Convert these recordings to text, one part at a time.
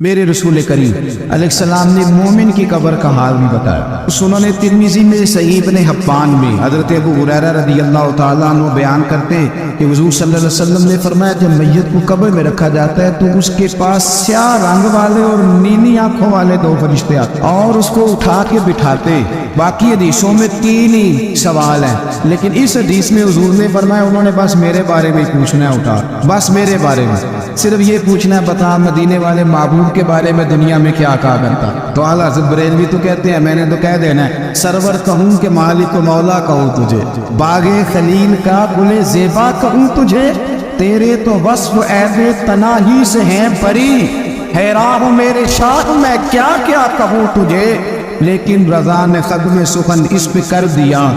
میرے رسول کریم علیہ السلام نے مومن کی قبر کا حال بھی بتایا۔ سنن ترمذی میں، صحیح ابن حبان میں حضرت ابو ہریرہ رضی اللہ تعالیٰ عنہ بیان کرتے کہ حضور صلی اللہ علیہ وسلم نے فرمایا جب میت کو قبر میں رکھا جاتا ہے تو اس کے پاس سیاہ رنگ والے اور نیلی آنکھوں والے دو فرشتے آتے اور اس کو اٹھا کے بٹھاتے۔ باقی حدیثوں میں 3 ہی سوال ہیں، لیکن اس حدیث میں حضور نے فرمایا انہوں نے بس میرے بارے میں پوچھنا ہے، اٹھا بس میرے بارے میں صرف یہ پوچھنا ہے، بتا مدینے والے معبود کے بارے میں دنیا میں کیا کہا کرتا۔ تو اعلیٰ حضرت بریلوی تو کہتے ہیں میں نے تو کہہ دینا ہے سرور کہوں کہ مالک و مولا کہوں تجھے، باغ خلیل کا گل زیبا کہوں تجھے، تیرے تو وصف عیب تناہی سے ہیں بری، حیران ہوں میرے شاہ میں کیا کیا کہوں تجھے، لیکن رضا نے خدم سخن اس پہ کر دیا،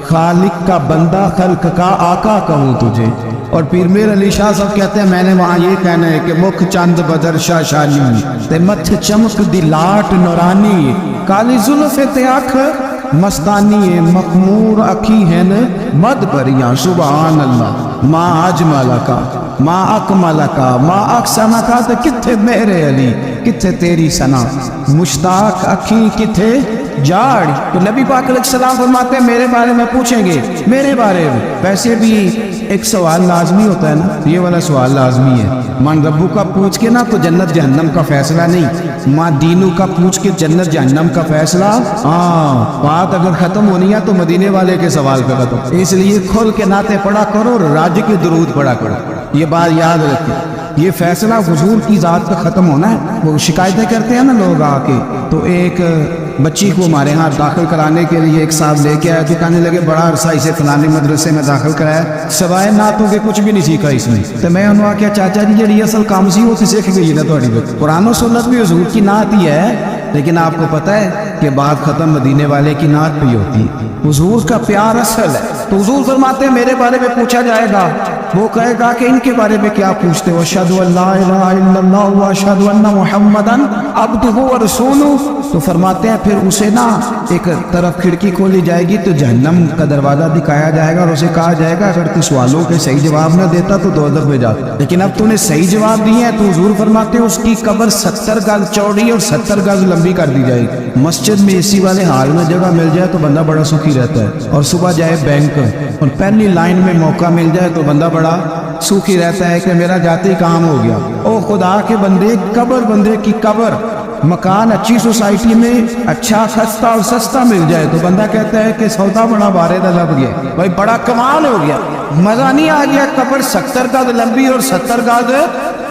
خالق کا بندہ خلق کا آقا کہوں تجھے۔ اور پیر میر علی شاہ صاحب کہتے ہیں میں نے وہاں یہ کہنا ہے کہ مکھ چند بدر شاہ شانی تے متھ چمک دی لاٹ نورانی، کالی زلف تے اکھ مستانی مخمور اکھی ہیں مد بریاں سبحان اللہ، ما اجمل کا ما اکمل کا ما اقسم کا، تے کتھے میرے علی کتھے تیری ثنا، مشتاق اکھی کتھے جاڑ۔ تو نبی پاک علیہ السلام فرماتے ہیں میرے بارے میں پوچھیں گے، میرے بارے میں۔ ویسے بھی ایک سوال لازمی ہوتا ہے نا، یہ والا سوال لازمی ہے، من ربو کا پوچھ کے نا تو جنت جہنم کا فیصلہ نہیں، ماں دینو کا پوچھ کے جنت جہنم کا فیصلہ۔ بات اگر ختم ہونی ہے تو مدینے والے کے سوال پہ ختم، اس لیے کھل کے نعتیں پڑھا کرو اور راج کی درود پڑھا کرو، یہ بات یاد رکھیں۔ یہ فیصلہ حضور کی ذات پہ ختم ہونا ہے۔ وہ شکایتیں کرتے ہیں نا لوگ آ کے، تو ایک بچی کو ہمارے ہاں داخل کرانے کے لیے ایک صاحب لے کے آیا تو کہنے لگے بڑا عرصہ اسے فلانے مدرسے میں داخل کرایا، سوائے نعتوں کے کچھ بھی نہیں سیکھا اس نے۔ تو میں انہوں نے کہا چاچا جی جڑی اصل کام سی وہ تو سیکھ گئی نا تھوڑی بہت، قرآن و سنت بھی حضور کی نعت ہی ہے، لیکن آپ کو پتہ ہے کہ بات ختم مدینے والے کی نعت پہ ہی ہوتی ہے، حضور کا پیار اصل ہے۔ تو حضور فرماتے ہیں میرے بارے میں پوچھا جائے گا، وہ کہے گا کہ ان کے بارے میں کیا پوچھتے ہو، اشہد ان لا الہ الا اللہ واشہد ان محمدا عبدہ ورسولہ۔ تو فرماتے ہیں پھر اسے نا ایک طرف کھڑکی کھولی جائے گی تو جہنم کا دروازہ دکھایا جائے گا اور اسے کہا جائے گا اگر تو سوالوں کے صحیح جواب نہ دیتا تو دوزخ میں جا، لیکن اب تو نے صحیح جواب دیے ہیں۔ تو حضور فرماتے ہیں اس کی قبر 70 گز چوڑی اور 70 گز لمبی کر دی جائے گی۔ مسجد میں اسی والے حال میں جگہ مل جائے تو بندہ بڑا سکھی رہتا ہے، اور صبح جائے بینک اور پہلی لائن میں موقع مل جائے تو بندہ بڑا سوکھی رہتا ہے کہ میرا جاتے ہی کام ہو گیا۔ او خدا کے بندے، قبر بندے کی قبر، مکان اچھی سوسائٹی میں اچھا سستا اور سستا مل جائے تو بندہ کہتا ہے کہ سودا بڑا بارے دا لگ گیا، بھائی بڑا کمال ہو گیا، مزہ نہیں آ گیا۔ قبر 70 گز لمبی اور 70 گز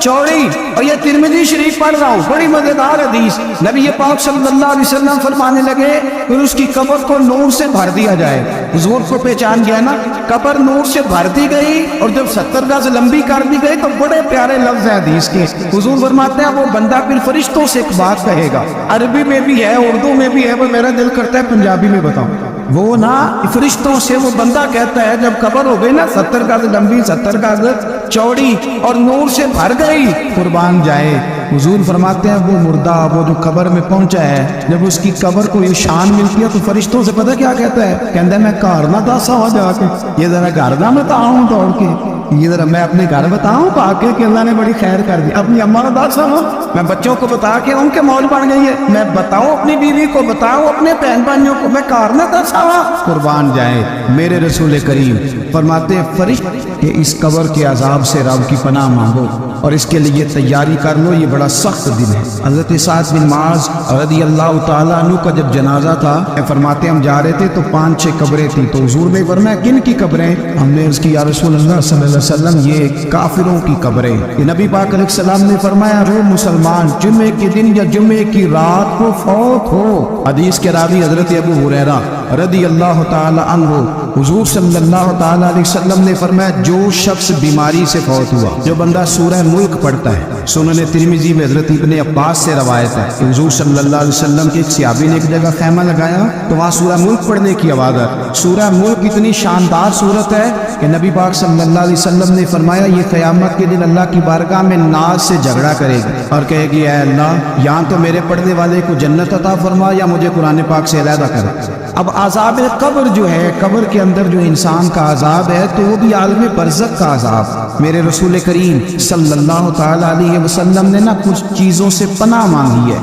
چوڑی، اور یہ ترمذی شریف پڑھ رہا ہوں، بڑی مزیدار حدیث۔ نبی پاک صلی اللہ علیہ وسلم فرمانے لگے پھر اس کی قبر کو نور سے بھر دیا جائے۔ حضور کو پہچان گیا نا، قبر نور سے بھر دی گئی اور جب 70 گز لمبی کر دی گئی تو بڑے پیارے لفظ ہیں حدیث کے۔ حضور فرماتے ہیں وہ بندہ پھر فرشتوں سے ایک بات کہے گا، عربی میں بھی ہے اردو میں بھی ہے، وہ میرا دل کرتا ہے پنجابی میں بتاؤں۔ وہ نا فرشتوں سے وہ بندہ کہتا ہے جب قبر ہو گئی نا 70 گز لمبی 70 گز چوڑی اور نور سے بھر گئی، قربان جائے حضور فرماتے ہیں وہ مردہ وہ جو قبر میں پہنچا ہے جب اس کی قبر کو یہ شان ملتی ہے تو فرشتوں سے پتہ کیا کہتا ہے، کہتا ہے میں گھر نہ دسا ہوا جا کے، یہ ذرا گھر نہ بتاؤں دوڑ کے، یہ ذرا میں اپنے گھر بتاؤں پا کے کہ اللہ نے بڑی خیر کر دی، اپنی اماں کو دسا ہوں، میں بچوں کو بتا کے ان کے مول بن گئی ہے، میں بتاؤں اپنی بیوی کو، بتاؤں اپنے بہن بھائیوں کو، میں گھر نہ دسا ہوا۔ قربان جائے میرے رسول کریم فرماتے ہیں فرشتے کہ اس قبر کے عذاب سے رب کی پناہ مانگو اور اس کے لیے تیاری کر لو، یہ بڑا سخت دن ہے۔ حضرت سعد بن معاذ رضی اللہ تعالیٰ عنہ کا جب جنازہ تھا، فرماتے ہم جا رہے تھے تو 5-6 قبریں تھیں، تو حضور نے فرمایا کن کی قبریں؟ ہم نے عرض کی یا رسول اللہ صلی اللہ علیہ وسلم یہ کافروں کی قبریں۔ کہ نبی پاک علیہ السلام نے فرمایا وہ مسلمان جمعے کے دن یا جمعے کی رات کو فوت ہو، حدیث کے راوی حضرت ابو ہریرہ رضی اللہ تعالی عنہ، حضور صلی اللہ تعالی علیہ وسلم نے فرمایا جو شخص بیماری سے فوت ہوا، جو بندہ سورہ ملک پڑھتا ہے، سنن ترمذی میں حضرت ابن عباس سے روایت ہے کہ حضور صلی اللہ علیہ وسلم کے ایک صحابی نے ایک جگہ خیمہ لگایا تو وہاں سورہ ملک پڑھنے کی آواز ہے۔ سورہ ملک اتنی شاندار صورت ہے کہ نبی پاک صلی اللہ علیہ وسلم نے فرمایا یہ قیامت کے دن اللہ کی بارگاہ میں ناز سے جھگڑا کرے گی اور کہے گی اے اللہ یہاں تو میرے پڑھنے والے کو جنت عطا فرما یا مجھے قرآن پاک سے علیحدہ کر۔ اب عذاب قبر جو ہے، قبر کے اندر جو انسان کا عذاب ہے تو وہ بھی عالم برزخ کا عذاب۔ میرے رسول کریم صلی اللہ تعالی علیہ وسلم نے نا کچھ چیزوں سے پناہ مانگی ہے،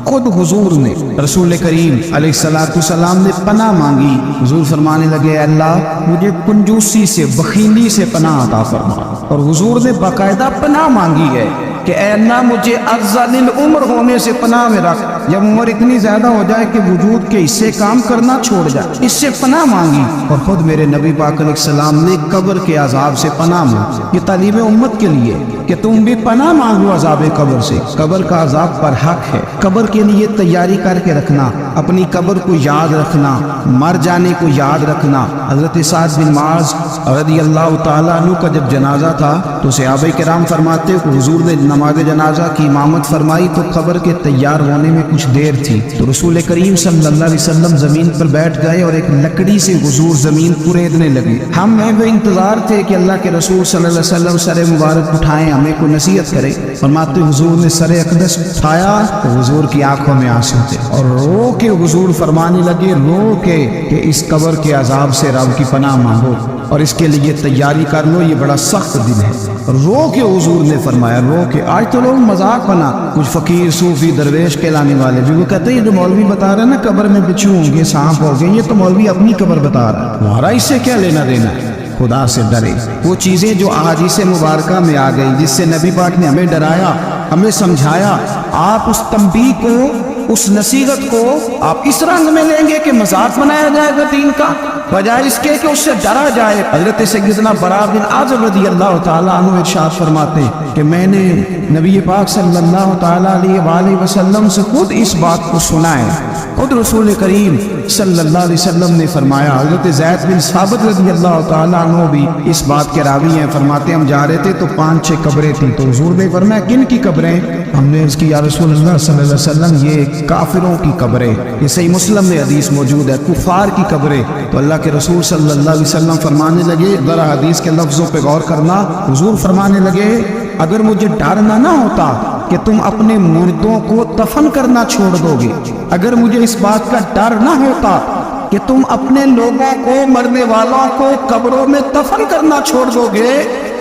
خود حضور نے، رسول کریم علیہ السلام نے پناہ مانگی۔ حضور فرمانے لگے اے اللہ مجھے کنجوسی سے، بخیلی سے پناہ عطا فرما، اور حضور نے باقاعدہ پناہ مانگی ہے کہ اے اللہ مجھے ارذل العمر ہونے سے پناہ میں رکھ، جب عمر اتنی زیادہ ہو جائے کہ وجود کے حصے کام کرنا چھوڑ جائے، اس سے پناہ مانگی۔ اور خود میرے نبی پاک علیہ السلام نے قبر کے عذاب سے پناہ مانگی۔ یہ تعلیم امت کے لیے کہ تم بھی پناہ مانگو عذاب قبر سے۔ قبر کا عذاب پر حق ہے، قبر کے لیے تیاری کر کے رکھنا، اپنی قبر کو یاد رکھنا، مر جانے کو یاد رکھنا۔ حضرت سعد بن معاذ رضی اللہ تعالیٰ عنہ کا جب جنازہ تھا تو صحابہ کرام فرماتے کہ حضور نے نماز جنازہ کی امامت فرمائی تو قبر کے تیار ہونے میں کچھ دیر تھی، تو رسول کریم صلی اللہ علیہ وسلم زمین پر بیٹھ گئے اور ایک لکڑی سے حضور زمین کوریدنے لگے۔ ہم میں وہ انتظار تھے کہ اللہ کے رسول صلی اللہ علیہ وسلم سر مبارک اٹھائیں، ہمیں کوئی نصیحت کرے۔ فرماتے حضور نے سر اقدس اٹھایا تو حضور کی آنکھوں میں آنسو تھے، اور رو کے حضور فرمانے لگے، رو کے کہ اس قبر کے عذاب سے رب کی پناہ مانگو اور اس کے لیے تیاری کر لو، یہ بڑا سخت دن ہے۔ رو کے حضور نے فرمایا، رو کے۔ آج تو لوگ مذاق بنا، کچھ فقیر صوفی درویش کہلانے والے بھی وہ کہتے ہیں یہ جو مولوی بتا رہا ہے نا قبر میں بچھو ہوں گے، سانپ ہوں گے، یہ تو مولوی اپنی قبر بتا رہا ہے، تمہارا اس سے کیا لینا دینا ہے؟ خدا سے ڈرے۔ وہ چیزیں جو احادیث مبارکہ میں آ گئی جس سے نبی پاک نے ہمیں ڈرایا، ہمیں سمجھایا، آپ اس تنبیہ کو، اس نصیحت کو آپ اس رنگ میں لیں گے کہ مذاق بنایا جائے گا دین کا، بجائے اس کے کہ اس سے ڈرا جائے۔ حضرت سیدنا براء بن عازب رضی اللہ تعالیٰ عنہ ارشاد فرماتے کہ میں نے نبی پاک صلی اللہ تعالیٰ علیہ وآلہ وسلم سے خود اس بات کو سنا ہے، خود رسول کریم صلی اللہ علیہ وسلم نے فرمایا۔ حضرت زید بن ثابت رضی اللہ تعالیٰ عنہ بھی اس بات کے راوی ہیں، فرماتے ہم جا رہے تھے تو 5-6 قبریں تھیں، تو حضور نے فرمایا کن کی قبریں؟ ہم نے اس کی یا رسول اللہ صلی اللہ علیہ وسلم یہ کافروں کی قبریں، یہ صحیح مسلم میں حدیث موجود ہے، کفار کی قبریں۔ تو اللہ کے رسول صلی اللہ علیہ وسلم فرمانے لگے، ذرا حدیث کے لفظوں پہ غور کرنا، حضور فرمانے لگے اگر مجھے ڈر نہ ہوتا کہ تم اپنے مردوں کو دفن کرنا چھوڑ دو گے، اگر مجھے اس بات کا ڈر نہ ہوتا کہ تم اپنے لوگوں کو، مرنے والوں کو قبروں میں دفن کرنا چھوڑ دو گے،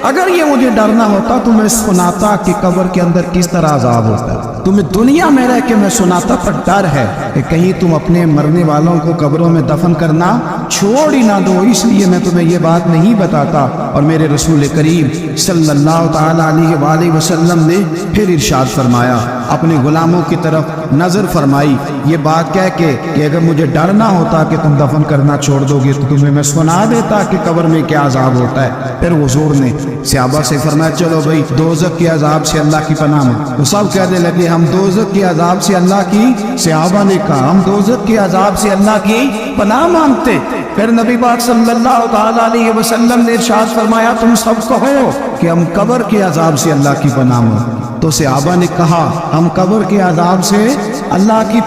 اگر یہ مجھے ڈر نہ ہوتا تو میں سناتا کہ قبر کے اندر کس طرح عذاب ہوتا ہے۔ تمہیں دنیا میں رہ کے میں سناتا، پر ڈر ہے کہ کہیں تم اپنے مرنے والوں کو قبروں میں دفن کرنا چھوڑ ہی نہ دو، اس لیے میں تمہیں یہ بات نہیں بتاتا۔ اور میرے رسول کریم صلی اللہ تعالی علیہ وآلہ وسلم نے پھر ارشاد فرمایا، اپنے غلاموں کی طرف نظر فرمائی، یہ بات کہہ کے کہ اگر مجھے ڈر نہ ہوتا کہ تم دفن کرنا چھوڑ دو گے تو تمہیں میں سنا دیتا کہ قبر میں کیا عذاب ہوتا ہے۔ پھر حضور نے صحابہ سے فرمایا چلو بھائی دوزخ کے عذاب سے اللہ کی پناہ مانگو۔ وہ سب کہنے لگے ہم دوزخ کے عذاب سے اللہ کی، صحابہ نے کہا ہم دوزخ کے عذاب سے اللہ کی پناہ مانگتے۔ پھر نبی پاک صلی اللہ تعالی علیہ وسلم نے ارشاد فرمایا تم سب کہو کہ ہم قبر کے عذاب سے اللہ کی پناہ مانگتے۔ تو صحابہ نے کہا ہم قبر کے عذاب سے اللہ کی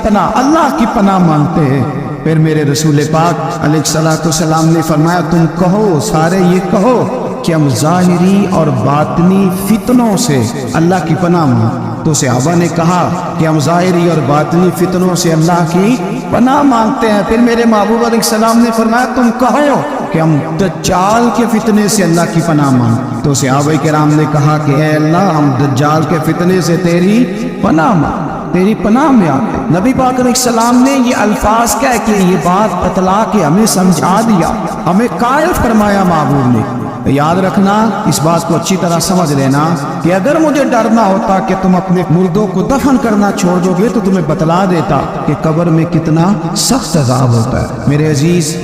پناہ مانگتے ہیں۔ پھر میرے رسول پاک علیہ السلام نے فرمایا تم کہو، سارے یہ کہو کہ ہم ظاہری اور باطنی فتنوں سے اللہ کی پناہ مانگتے۔ تو صحابہ نے کہا کہ ہم ظاہری اور باطنی فتنوں سے اللہ کی پناہ مانگتے ہیں۔ پھر میرے محبوب علیہ السلام نے فرمایا تم کہو کہ ہم دجال کے فتنے سے اللہ کی پناہ مانگتے۔ تو صحابہ کرام نے کہا کہ اے اللہ ہم دجال کے فتنے سے تیری پناہ مانگتے، تیری پناہ میں آتے۔ نبی پاک علیہ السلام نے یہ الفاظ کہہ کے یہ بات بتلا کے ہمیں سمجھا دیا، ہمیں قائل فرمایا محبوب نے۔ یاد رکھنا، اس بات کو اچھی طرح سمجھ لینا کہ اگر مجھے ڈر نہ ہوتا کہ تم اپنے مردوں کو دفن کرنا چھوڑ دو گے تو تمہیں بتلا دیتا کہ قبر میں کتنا سخت عذاب ہوتا ہے۔ میرے عزیز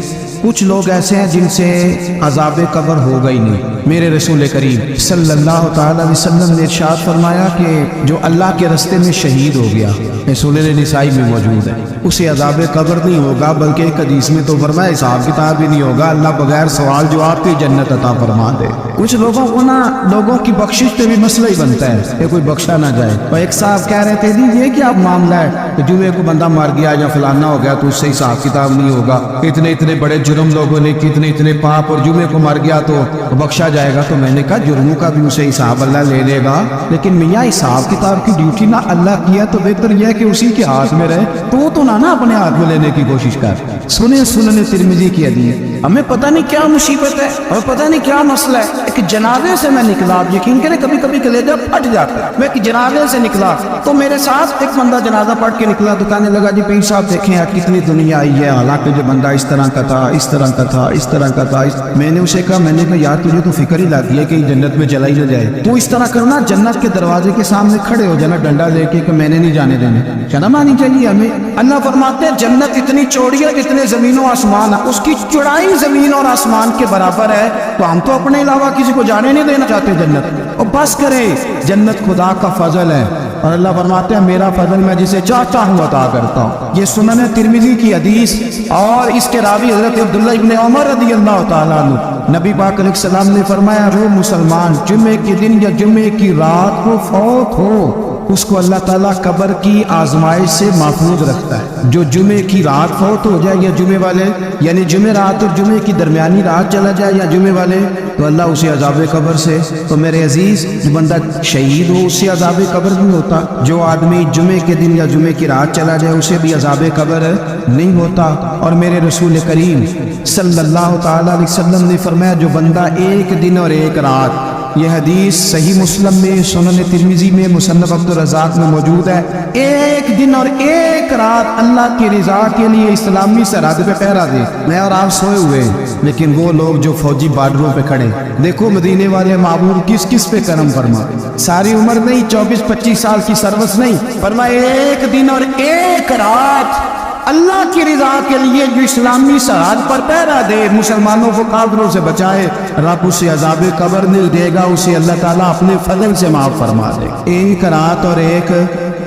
کچھ لوگ ایسے ہیں جن سے عذاب قبر ہوگا ہی نہیں۔ میرے رسول کریم صلی اللہ تعالی علیہ وسلم نے ارشاد فرمایا کہ جو اللہ کے رستے میں شہید ہو گیا، سنن نسائی میں موجود ہے، اسے عذاب قبر نہیں ہوگا، بلکہ ایک حدیث میں تو فرمایا حساب کتاب بھی نہیں ہوگا، اللہ بغیر سوال جواب کے جنت عطا فرما دے۔ کچھ لوگوں کو نا لوگوں کی بخشش پہ بھی مسئلہ ہی بنتا ہے کہ کوئی بخشا نہ جائے۔ اور ایک صاحب کہہ رہے تھے جی یہ کیا معاملہ ہے کہ جمعے کو بندہ مر گیا یا فلانا ہو گیا تو اس سے حساب کتاب نہیں ہوگا، اتنے بڑے جرم لوگوں نے اتنے پاپ، اور جمعے کو مر گیا تو بخشا جائے گا۔ تو میں نے کہا جرموں کا بھی اسے حساب اللہ لے لے گا، لیکن میاں حساب کتاب کی ڈیوٹی نہ اللہ کی ہے تو بہتر یہ ہے کہ اسی کے ہاتھ میں رہے، تو نہ اپنے ہاتھ میں لینے کی کوشش کر۔ سنیں سنن ترمذی کی حدیث. ہمیں پتہ نہیں کیا مصیبت ہے اور پتہ نہیں کیا مسئلہ ہے. ایک جنازے سے میں نکلا, آپ یقین کریں کبھی کبھی کلیجہ پھٹ جاتا ہے. میں ایک جنازے سے نکلا تو میرے ساتھ ایک بندہ جنازہ پڑھ کے نکلا تو کہنے لگا جی پیر صاحب دیکھیں یار کتنی دنیا آئی ہے, حالانکہ جو بندہ اس طرح کا تھا, اس طرح کا تھا, اس طرح کا تھا. میں نے اسے کہا, میں نے کہا یار تجھے تو فکر ہی لگ گئی ہے کہ جنت میں چلا ہی نہ جائے. تو اس طرح کرنا, جنت کے دروازے کے سامنے کھڑے ہو جانا ڈنڈا لے کے کہ میں نے نہیں جانے دینا. شرم آنی چاہیے ہمیں. اللہ فرماتے ہیں جنت اتنی چوڑی ہے جتنے زمین و آسمان ہے, اس کی چوڑائی زمین اور آسمان کے برابر ہے. تو ہم تو اپنے علاوہ کسی کو جانے نہیں دینا چاہتے جنت. اور بس کرے, جنت خدا کا فضل ہے اور اللہ فرماتے ہیں میرا فضل میں جسے چاہتا ہوں عطا کرتا ہوں. یہ سنن ترمذی کی حدیث اور اس کے راوی حضرت عبداللہ ابن عمر رضی اللہ تعالیٰ عنہ. نبی پاک علیہ السلام نے فرمایا جو مسلمان جمعے کے دن یا جمعے کی رات کو فوت ہو اس کو اللہ تعالیٰ قبر کی آزمائش سے محفوظ رکھتا ہے. جو جمعے کی رات فوت ہو جائے یا جمعے والے یعنی جمعے رات اور جمعے کی درمیانی رات چلا جائے یا جمعے والے تو اللہ اسے عذاب قبر سے. تو میرے عزیز جو بندہ شہید ہو اس سے عذاب قبر نہیں ہوتا. جو آدمی جمعے کے دن یا جمعے کی رات چلا جائے اسے بھی عذاب قبر نہیں ہوتا. اور میرے رسول کریم صلی اللہ تعالیٰ علیہ وسلم نے فرمایا جو بندہ ایک دن اور ایک رات, یہ حدیث صحیح مسلم میں, سنن ترمذی میں, مصنف عبدالرزاق میں موجود ہے, ایک دن اور ایک رات اللہ کی رضا کے لیے اسلامی سرحد پہ پہرا دے. میں اور آپ سوئے ہوئے لیکن وہ لوگ جو فوجی بارڈروں پہ کھڑے, دیکھو مدینے والے معبود کس کس پہ کرم فرما. ساری عمر نہیں, 24-25 سال کی سروس نہیں, فرمایا ایک دن اور ایک رات اللہ کی رضا کے لیے جو اسلامی سرحد پر پہرا دے, مسلمانوں کو کافروں سے بچائے, رب اسے عذاب قبر نہیں دے گا, اسے اللہ تعالیٰ اپنے فضل سے معاف فرما دے. ایک رات اور ایک,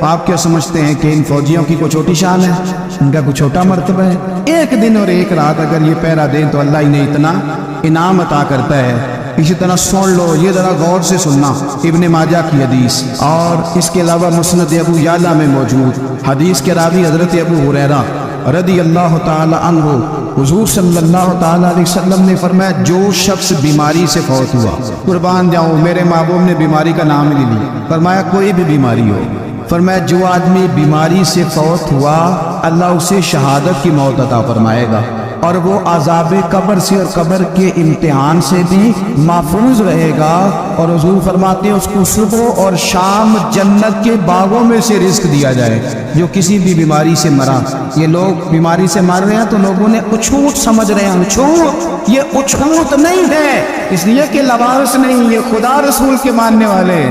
آپ کیا سمجھتے ہیں کہ ان فوجیوں کی کوئی چھوٹی شان ہے, ان کا کوئی چھوٹا مرتبہ ہے؟ ایک دن اور ایک رات اگر یہ پہرا دیں تو اللہ انہیں اتنا انعام عطا کرتا ہے. اسی طرح سن لو, یہ ذرا غور سے سننا, ابن ماجہ کی حدیث اور اس کے علاوہ مسند ابو یعلا میں موجود حدیث کے راوی حضرت ابو ہریرہ رضی اللہ تعالی عنہ, حضور صلی اللہ تعالی علیہ وسلم نے فرمایا جو شخص بیماری سے فوت ہوا, قربان جاؤں میرے محبوب نے بیماری کا نام ہی نہیں لیا, فرمایا کوئی بھی بیماری ہو, فرمایا جو آدمی بیماری سے فوت ہوا اللہ اسے شہادت کی موت عطا فرمائے گا اور وہ عذاب قبر سے اور قبر کے امتحان سے بھی محفوظ رہے گا. اور حضور فرماتے ہیں اس کو صبح اور شام جنت کے باغوں میں سے رزق دیا جائے. جو کسی بھی بیماری سے مرا, یہ لوگ بیماری سے مر رہے ہیں تو لوگوں نے اچھوٹ سمجھ رہے ہیں, اچھوٹ, یہ اچھوٹ نہیں ہے, اس لیے کہ لوارث نہیں, یہ خدا رسول کے ماننے والے.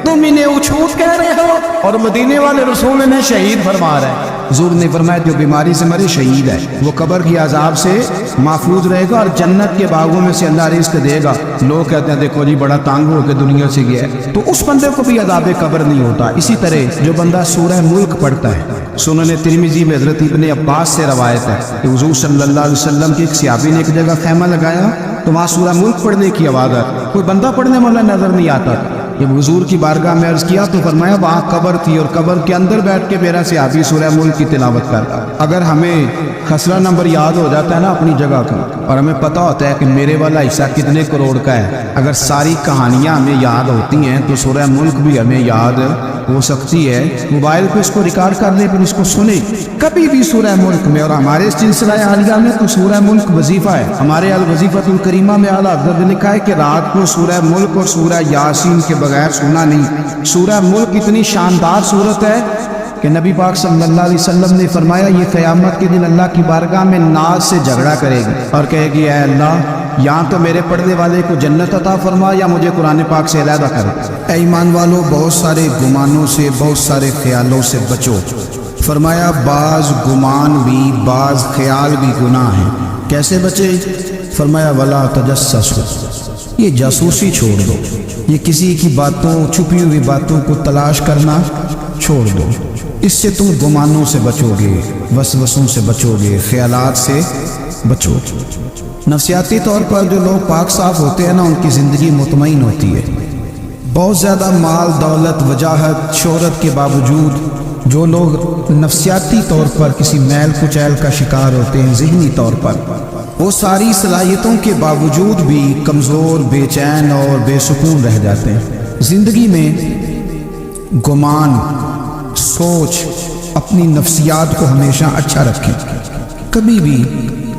تم انہیں اچھوٹ کہہ رہے ہو اور مدینے والے رسول انہیں شہید فرما رہے ہیں. حضور نے فرمایا جو بیماری سے مرے شہید ہے, وہ قبر کی عذاب سے محفوظ رہے گا اور جنت کے باغوں میں سے اللہ رزق دے گا. لوگ کہتے ہیں دیکھو جی بڑا تانگ ہو کے دنیا سے گیا ہے, تو اس بندے کو بھی عذاب قبر نہیں ہوتا. اسی طرح جو بندہ سورہ ملک پڑھتا ہے, سنن ترمذی میں حضرت ابن عباس سے روایت ہے کہ حضور صلی اللہ علیہ وسلم کے ایک صحابی نے ایک جگہ خیمہ لگایا تو وہاں سورہ ملک پڑھنے کی آواز ہے, کوئی بندہ پڑھنے والا نظر نہیں آتا. جب حضور کی بارگاہ میں عرض کیا تو فرمایا وہاں قبر تھی اور قبر کے اندر بیٹھ کے میرا صحابی سورہ ملک کی تلاوت کرتا. اگر ہمیں خسرہ نمبر یاد ہو جاتا ہے نا اپنی جگہ کا, اور ہمیں پتہ ہوتا ہے کہ میرے والا حصہ کتنے کروڑ کا ہے, اگر ساری کہانیاں ہمیں یاد ہوتی ہیں تو سورہ ملک بھی ہمیں یاد ہو سکتی ہے. موبائل پہ اس کو ریکارڈ کر لیں, پھر اس کو سنیں کبھی بھی سورہ ملک میں. اور ہمارے سلسلہ حالیہ میں تو سورہ ملک وظیفہ ہے. ہمارے الوظیفۃ الکریمہ میں اعلیٰ حضرت نے لکھا ہے کہ رات کو سورہ ملک اور سورہ یاسین کے بغیر سونا نہیں. سورہ ملک اتنی شاندار سورت ہے کہ نبی پاک صلی اللہ علیہ وسلم نے فرمایا یہ قیامت کے دن اللہ کی بارگاہ میں ناز سے جھگڑا کرے گی اور کہے گی اے اللہ یہاں تو میرے پڑھنے والے کو جنت عطا فرما یا مجھے قرآن پاک سے علیحدہ کر. اے ایمان والو بہت سارے گمانوں سے, بہت سارے خیالوں سے بچو. فرمایا بعض گمان بھی بعض خیال بھی گناہ ہیں. کیسے بچے؟ فرمایا ولا تجسسوا, یہ جاسوسی چھوڑ دو, یہ کسی کی باتوں چھپی ہوئی باتوں کو تلاش کرنا چھوڑ دو. اس سے تم گمانوں سے بچو گے, وسوسوں سے بچو گے, خیالات سے بچو. نفسیاتی طور پر جو لوگ پاک صاف ہوتے ہیں نا ان کی زندگی مطمئن ہوتی ہے. بہت زیادہ مال دولت وجاہت شہرت کے باوجود جو لوگ نفسیاتی طور پر کسی میل کچیل کا شکار ہوتے ہیں, ذہنی طور پر, وہ ساری صلاحیتوں کے باوجود بھی کمزور, بے چین اور بے سکون رہ جاتے ہیں. زندگی میں گمان, سوچ, اپنی نفسیات کو ہمیشہ اچھا رکھیں. کبھی بھی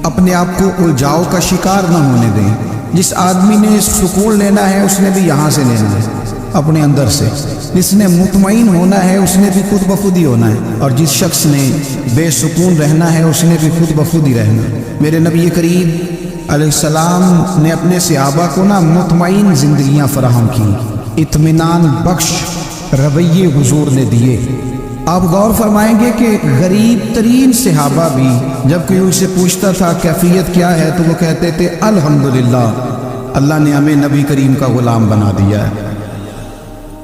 اپنے آپ کو الجھاؤ کا شکار نہ ہونے دیں۔ جس آدمی نے سکون لینا ہے اس نے بھی یہاں سے لینا ہے، اپنے اندر سے۔ جس نے مطمئن ہونا ہے اس نے بھی خود بخود ہی ہونا ہے، اور جس شخص نے بے سکون رہنا ہے اس نے بھی خود بخود ہی رہنا ہے۔ میرے نبی کریم علیہ السلام نے اپنے صحابہ کو مطمئن زندگیاں فراہم کی، اطمینان بخش رویے حضور نے دیے۔ آپ غور فرمائیں گے کہ غریب ترین صحابہ بھی جب کوئی ان سے پوچھتا تھا کیفیت کیا ہے تو وہ کہتے تھے الحمدللہ، اللہ نے ہمیں نبی کریم کا غلام بنا دیا ہے۔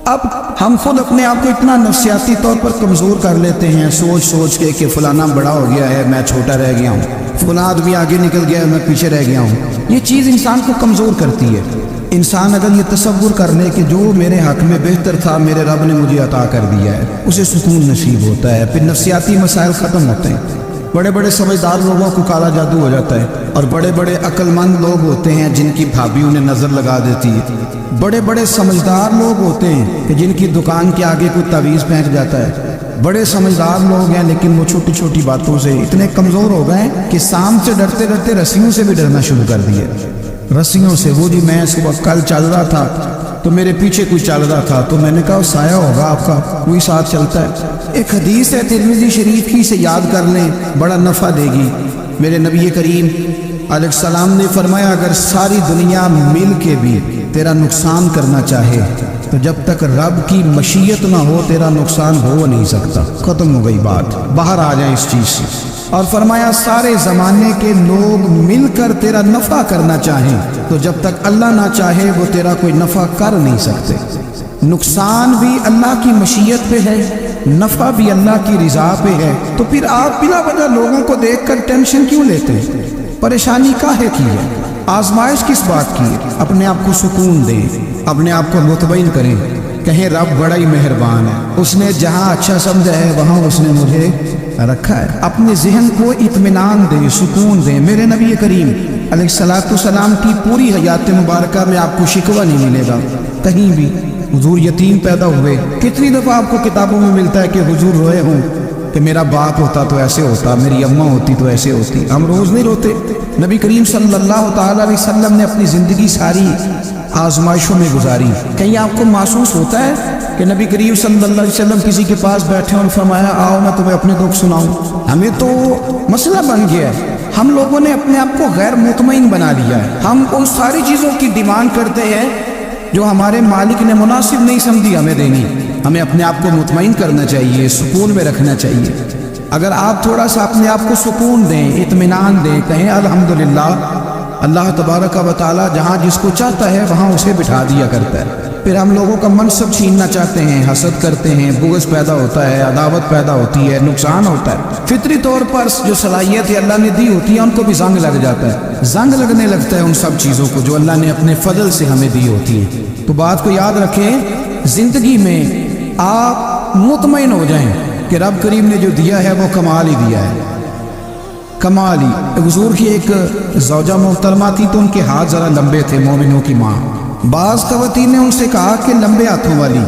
اب ہم خود اپنے آپ کو اتنا نفسیاتی طور پر کمزور کر لیتے ہیں، سوچ سوچ کے کہ فلانا بڑا ہو گیا ہے میں چھوٹا رہ گیا ہوں، فلاں آدمی آگے نکل گیا ہے میں پیچھے رہ گیا ہوں۔ یہ چیز انسان کو کمزور کرتی ہے۔ انسان اگر یہ تصور کر لے کہ جو میرے حق میں بہتر تھا میرے رب نے مجھے عطا کر دیا ہے، اسے سکون نصیب ہوتا ہے، پھر نفسیاتی مسائل ختم ہوتے ہیں۔ بڑے بڑے سمجھدار لوگوں کو کالا جادو ہو جاتا ہے، اور بڑے بڑے عقل مند لوگ ہوتے ہیں جن کی بھابھی انہیں نظر لگا دیتی ہے۔ بڑے بڑے سمجھدار لوگ ہوتے ہیں کہ جن کی دکان کے آگے کوئی تعویذ پھینک جاتا ہے۔ بڑے سمجھدار لوگ ہیں لیکن وہ چھوٹی چھوٹی باتوں سے اتنے کمزور ہو گئے کہ سام سے ڈرتے ڈرتے رسیوں سے بھی ڈرنا شروع کر دیے۔ رسیوں سے، وہ جی میں صبح کل چل رہا تھا تو میرے پیچھے کوئی چل رہا تھا تو میں نے کہا سایہ ہوگا آپ کا، وہی ساتھ چلتا ہے۔ ایک حدیث ہے ترمذی شریف کی، سے یاد کر لیں بڑا نفع دے گی۔ میرے نبی کریم علیہ السلام نے فرمایا اگر ساری دنیا مل کے بھی تیرا نقصان کرنا چاہے تو جب تک رب کی مشیت نہ ہو تیرا نقصان ہو نہیں سکتا۔ ختم ہو گئی بات، باہر آ جائیں اس چیز سے۔ اور فرمایا سارے زمانے کے لوگ مل کر تیرا نفع کرنا چاہیں تو جب تک اللہ نہ چاہے وہ تیرا کوئی نفع کر نہیں سکتے۔ نقصان بھی اللہ کی مشیت پہ ہے، نفع بھی اللہ کی رضا پہ ہے، تو پھر آپ بلا وجہ لوگوں کو دیکھ کر ٹینشن کیوں لیتے ہیں؟ پریشانی کاہے کی ہے؟ آزمائش کس بات کی ہے؟ اپنے آپ کو سکون دیں، اپنے آپ کو مطمئن کریں، کہیں رب بڑا ہی مہربان ہے، اس نے جہاں اچھا سمجھا ہے وہاں اس نے مجھے رکھا ہے۔ اپنے ذہن کو اطمینان دیں، سکون دیں۔ میرے نبی کریم علیہ السلام کی پوری حیات مبارکہ میں آپ کو شکوہ نہیں ملے گا کہیں بھی۔ حضور یتیم پیدا ہوئے، کتنی دفعہ آپ کو کتابوں میں ملتا ہے کہ حضور روئے ہوں کہ میرا باپ ہوتا تو ایسے ہوتا، میری اماں ہوتی تو ایسے ہوتی۔ ہم روز نہیں روتے۔ نبی کریم صلی اللہ تعالیٰ علیہ وسلم نے اپنی زندگی ساری آزمائشوں میں گزاری۔ کہیں آپ کو محسوس ہوتا ہے کہ نبی کریم صلی اللہ علیہ وسلم کسی کے پاس بیٹھے اور فرمایا آؤ میں تمہیں اپنے دکھ سناؤں؟ ہمیں تو مسئلہ بن گیا ہے، ہم لوگوں نے اپنے آپ کو غیر مطمئن بنا لیا ہے۔ ہم ان ساری چیزوں کی ڈیمانڈ کرتے ہیں جو ہمارے مالک نے مناسب نہیں سمجھی ہمیں دینی۔ ہمیں اپنے آپ کو مطمئن کرنا چاہیے، سکون میں رکھنا چاہیے۔ اگر آپ تھوڑا سا اپنے آپ کو سکون دیں، اطمینان دیں، کہیں الحمدللہ، اللہ تبارک و تعالیٰ جہاں جس کو چاہتا ہے وہاں اسے بٹھا دیا کرتا ہے۔ پھر ہم لوگوں کا منصب چھیننا چاہتے ہیں، حسد کرتے ہیں، بغض پیدا ہوتا ہے، عداوت پیدا ہوتی ہے، نقصان ہوتا ہے۔ فطری طور پر جو صلاحیت اللہ نے دی ہوتی ہے ان کو بھی زنگ لگ جاتا ہے، زنگ لگنے لگتا ہے ان سب چیزوں کو جو اللہ نے اپنے فضل سے ہمیں دی ہوتی ہیں۔ تو بات کو یاد رکھیں، زندگی میں آپ مطمئن ہو جائیں کہ رب کریم نے جو دیا ہے وہ کمال ہی دیا ہے، کمال ہی۔ حضور کی ایک زوجہ محترمہ تھی تو ان کے ہاتھ ذرا لمبے تھے، مومنوں کی ماں۔ بعض خواتین نے ان سے کہا کہ لمبے ہاتھوں والی،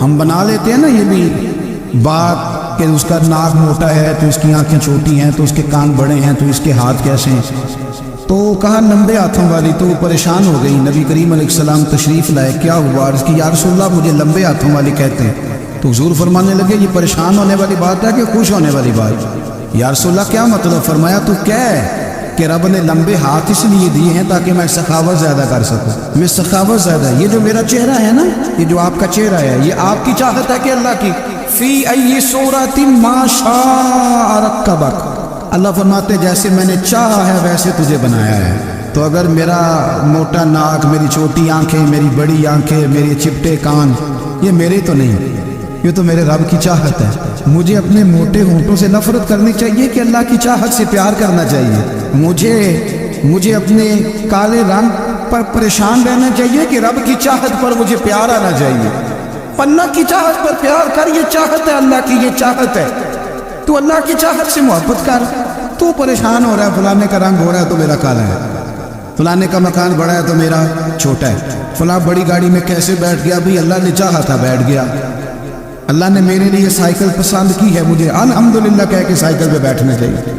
ہم بنا لیتے ہیں نا یہ بھی بات کہ اس کا ناک موٹا ہے تو اس کی آنکھیں چھوٹی ہیں تو اس کے کان بڑے ہیں تو اس کے ہاتھ کیسے ہیں، تو کہا لمبے ہاتھوں والی۔ تو وہ پریشان ہو گئی، نبی کریم علیہ السلام تشریف لائے، کیا ہوا؟ عرض کی یا رسول اللہ مجھے لمبے ہاتھوں والی کہتے ہیں۔ تو حضور فرمانے لگے یہ پریشان ہونے والی بات ہے کہ خوش ہونے والی بات؟ یا رسول اللہ کیا مطلب؟ فرمایا تو کہہ کہ رب نے لمبے ہاتھ اس لیے دیے ہیں تاکہ میں سخاوت زیادہ کر سکوں، میں سخاوت زیادہ۔ یہ جو میرا چہرہ ہے نا، یہ جو آپ کا چہرہ ہے، یہ آپ کی چاہت ہے کہ اللہ کی فی ای صورت ما شاء رکبک، اللہ فرماتے جیسے میں نے چاہا ہے ویسے تجھے بنایا ہے۔ تو اگر میرا موٹا ناک، میری چھوٹی آنکھیں، میری بڑی آنکھیں، میرے چپٹے کان، یہ میرے تو نہیں، یہ تو میرے رب کی چاہت ہے۔ مجھے اپنے موٹے ہونٹوں سے نفرت کرنی چاہیے کہ اللہ کی چاہت سے پیار کرنا چاہیے؟ مجھے اپنے کالے رنگ پر پریشان رہنا چاہیے کہ رب کی چاہت پر مجھے پیار آنا چاہیے؟ اللہ کی چاہت پر پیار کر، یہ چاہت ہے اللہ کی، یہ چاہت ہے۔ تو اللہ کی چاہت سے محبت کر۔ تو پریشان ہو رہا ہے فلانے کا رنگ ہو رہا ہے تو میرا کالا ہے، فلانے کا مکان بڑا ہے تو میرا چھوٹا ہے، فلاں بڑی گاڑی میں کیسے بیٹھ گیا؟ بھی اللہ نے چاہا تھا بیٹھ گیا، اللہ نے میرے لیے سائیکل پسند کی ہے، مجھے الحمدللہ کہہ کے سائیکل پہ بیٹھنا چاہیے۔